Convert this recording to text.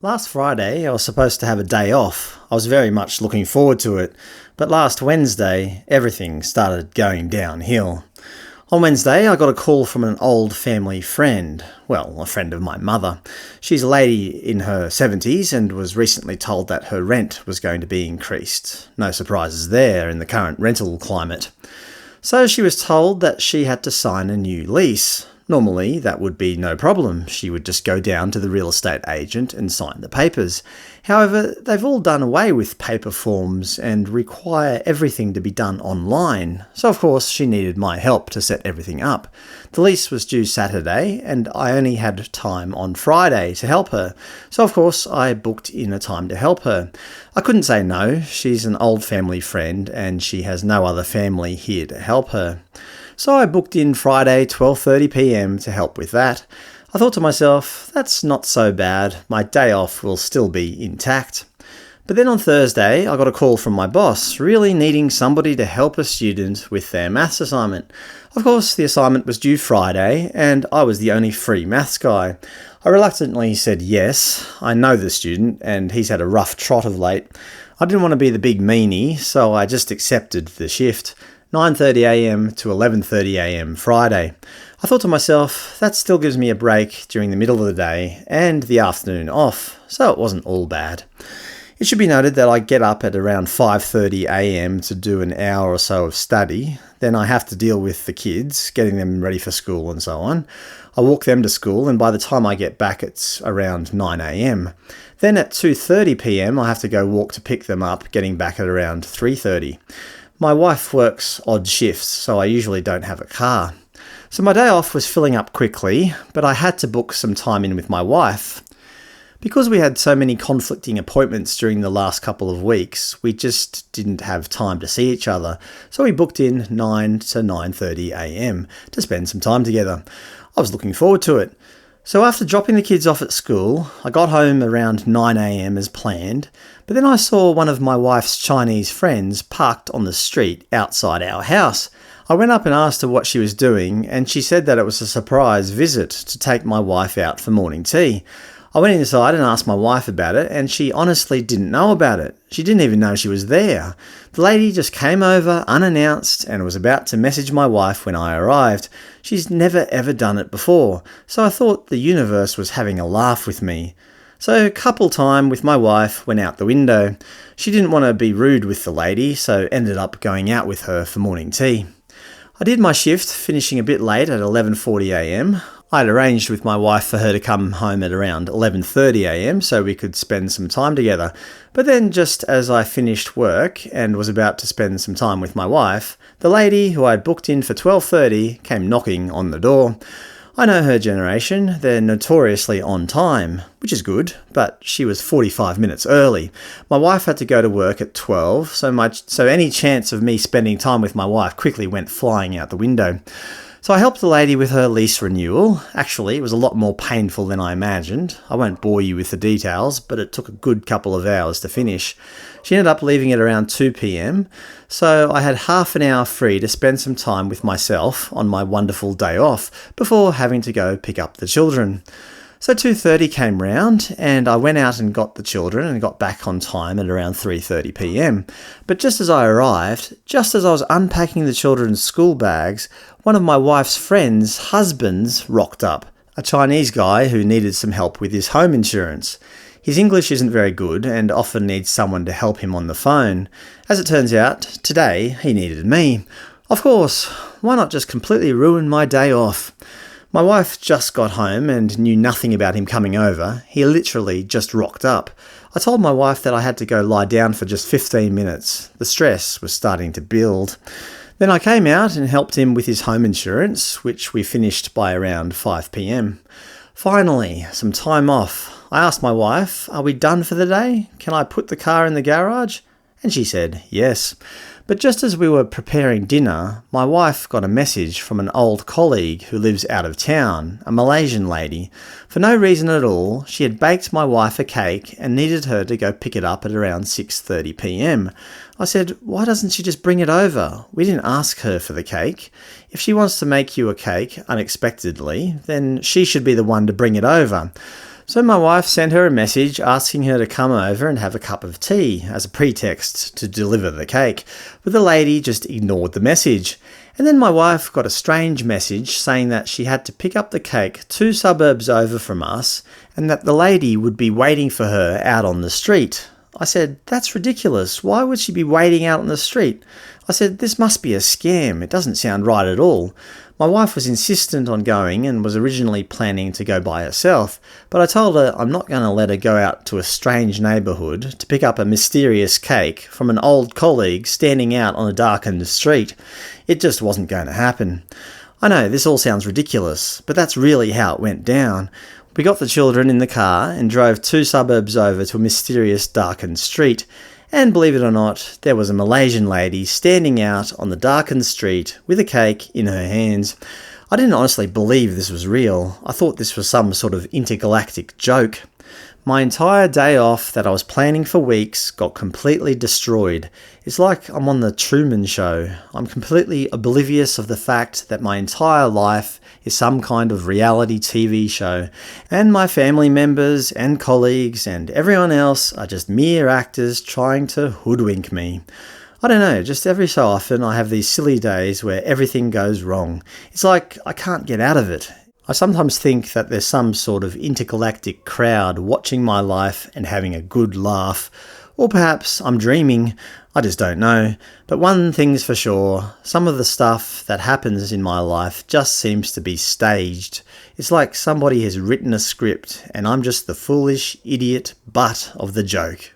Last Friday, I was supposed to have a day off. I was very much looking forward to it, but last Wednesday, everything started going downhill. On Wednesday, I got a call from an old family friend. Well, a friend of my mother. She's a lady in her 70s and was recently told that her rent was going to be increased. No surprises there in the current rental climate. So she was told that she had to sign a new lease. Normally, that would be no problem. She would just go down to the real estate agent and sign the papers. However, they've all done away with paper forms and require everything to be done online. So of course, she needed my help to set everything up. The lease was due Saturday, and I only had time on Friday to help her. So of course, I booked in a time to help her. I couldn't say no. She's an old family friend, and she has no other family here to help her. So I booked in Friday 12:30 p.m. to help with that. I thought to myself, that's not so bad, my day off will still be intact. But then on Thursday, I got a call from my boss, really needing somebody to help a student with their maths assignment. Of course, the assignment was due Friday, and I was the only free maths guy. I reluctantly said yes. I know the student, and he's had a rough trot of late. I didn't want to be the big meanie, so I just accepted the shift. 9:30am to 11:30am Friday. I thought to myself, that still gives me a break during the middle of the day and the afternoon off, so it wasn't all bad. It should be noted that I get up at around 5:30am to do an hour or so of study. Then I have to deal with the kids, getting them ready for school and so on. I walk them to school, and by the time I get back it's around 9am. Then at 2:30pm I have to go walk to pick them up, getting back at around 3:30. My wife works odd shifts, so I usually don't have a car. So my day off was filling up quickly, but I had to book some time in with my wife. Because we had so many conflicting appointments during the last couple of weeks, we just didn't have time to see each other, so we booked in 9 to 9:30am to spend some time together. I was looking forward to it. So after dropping the kids off at school, I got home around 9am as planned, but then I saw one of my wife's Chinese friends parked on the street outside our house. I went up and asked her what she was doing, and she said that it was a surprise visit to take my wife out for morning tea. I went inside and asked my wife about it, and she honestly didn't know about it. She didn't even know she was there. The lady just came over unannounced and was about to message my wife when I arrived. She's never ever done it before, so I thought the universe was having a laugh with me. So couple time with my wife went out the window. She didn't want to be rude with the lady, so ended up going out with her for morning tea. I did my shift, finishing a bit late at 11:40am. I'd arranged with my wife for her to come home at around 11:30am so we could spend some time together. But then just as I finished work and was about to spend some time with my wife, the lady who I'd booked in for 12:30 came knocking on the door. I know her generation, they're notoriously on time, which is good, but she was 45 minutes early. My wife had to go to work at 12, so any chance of me spending time with my wife quickly went flying out the window. So I helped the lady with her lease renewal. Actually, it was a lot more painful than I imagined. I won't bore you with the details, but it took a good couple of hours to finish. She ended up leaving at around 2pm, so I had half an hour free to spend some time with myself on my wonderful day off before having to go pick up the children. So 2:30 came round, and I went out and got the children and got back on time at around 3:30pm. But just as I arrived, just as I was unpacking the children's school bags, one of my wife's friends' husbands rocked up, a Chinese guy who needed some help with his home insurance. His English isn't very good and often needs someone to help him on the phone. As it turns out, today he needed me. Of course, why not just completely ruin my day off? My wife just got home and knew nothing about him coming over. He literally just rocked up. I told my wife that I had to go lie down for just 15 minutes. The stress was starting to build. Then I came out and helped him with his home insurance, which we finished by around 5pm. Finally, some time off. I asked my wife, "Are we done for the day? Can I put the car in the garage?" And she said yes. But just as we were preparing dinner, my wife got a message from an old colleague who lives out of town, a Malaysian lady. For no reason at all, she had baked my wife a cake and needed her to go pick it up at around 6:30pm. I said, "Why doesn't she just bring it over? We didn't ask her for the cake. If she wants to make you a cake unexpectedly, then she should be the one to bring it over." So my wife sent her a message asking her to come over and have a cup of tea as a pretext to deliver the cake, but the lady just ignored the message. And then my wife got a strange message saying that she had to pick up the cake 2 suburbs over from us and that the lady would be waiting for her out on the street. I said, "That's ridiculous. Why would she be waiting out on the street?" I said, "This must be a scam. It doesn't sound right at all." My wife was insistent on going and was originally planning to go by herself, but I told her I'm not going to let her go out to a strange neighbourhood to pick up a mysterious cake from an old colleague standing out on a darkened street. It just wasn't going to happen. I know, this all sounds ridiculous, but that's really how it went down. We got the children in the car and drove 2 suburbs over to a mysterious darkened street. And believe it or not, there was a Malaysian lady standing out on the darkened street with a cake in her hands. I didn't honestly believe this was real. I thought this was some sort of intergalactic joke. My entire day off that I was planning for weeks got completely destroyed. It's like I'm on the Truman Show. I'm completely oblivious of the fact that my entire life is some kind of reality TV show, and my family members and colleagues and everyone else are just mere actors trying to hoodwink me. I don't know, just every so often I have these silly days where everything goes wrong. It's like I can't get out of it. I sometimes think that there's some sort of intergalactic crowd watching my life and having a good laugh. Or perhaps I'm dreaming, I just don't know. But one thing's for sure, some of the stuff that happens in my life just seems to be staged. It's like somebody has written a script and I'm just the foolish idiot butt of the joke.